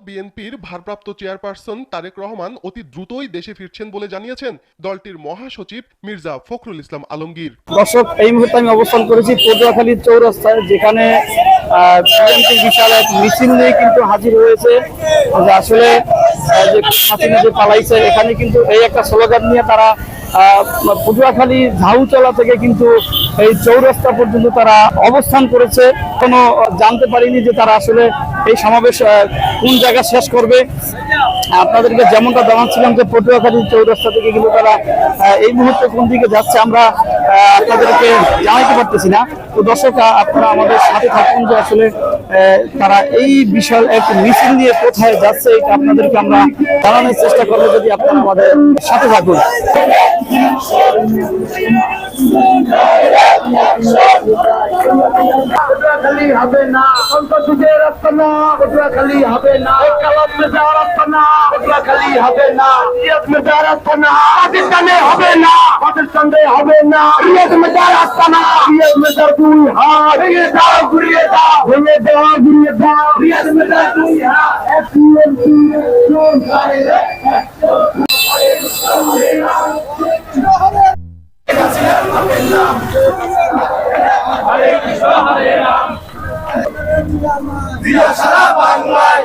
বিএনপির ভারপ্রাপ্ত চেয়ারপারসন তারেক রহমান অতি দ্রুতই দেশে ফিরছেন বলে জানিয়েছেন দলটির মহাসচিব মির্জা ফখরুল ইসলাম আলমগীর। দর্শক, এই মুহূর্তে আমি অবস্থান করেছি পটুয়াখালীর চৌরাস্তায়, যেখানে বিএনপির বিশাল এক মিছিল নিয়ে কিন্তু হাজির হয়েছে। আসলে যে হাসিনা যে পালাইছে, এখানে কিন্তু এই একটা স্লোগান নিয়ে তারা পটুয়াখালী ঝাউচলা থেকে কিন্তু এই চৌরাস্তা পর্যন্ত তারা অবস্থান করেছে। কোনো জানতে পারিনি যে তারা আসলে এই সমাবেশ কোন জায়গায় শেষ করবে। আপনাদেরকে যেমনটা জানাচ্ছিলাম যে পটুয়াখালী চৌরাস্তা থেকে কিন্তু তারা এই মুহূর্তে কোন দিকে যাচ্ছে আমরা আপনাদেরকে জানাইতে পারতেছি না। তো দর্শক, আপনারা আমাদের সাথে থাকুন যে আসলে তারা এই বিশাল এক মিছিল নিয়ে কোথায় যাচ্ছে এটা আপনাদেরকে আমরা জানানোর চেষ্টা করবো, যদি আপনারা আমাদের সাথে থাকুন। পটুয়াখালী হবে না সন্ত্রাসীদের আস্তানা, পটুয়াখালী হবে না কালাম মেজার আস্তানা, পটুয়াখালী হবে না রিয়াজ মেজার আস্তানা, পাকিস্তানে হবে না, পাকিস্তানে হবে না রিয়াজ মেজার আস্তানা, রিয়াজ মেজার দুই হাত ভেঙে দাও ঘুরিয়ে দাও, ভেঙে দাও ঘুরিয়ে দাও, রিয়াজ মেজার দুই হাত সারা বাংলায়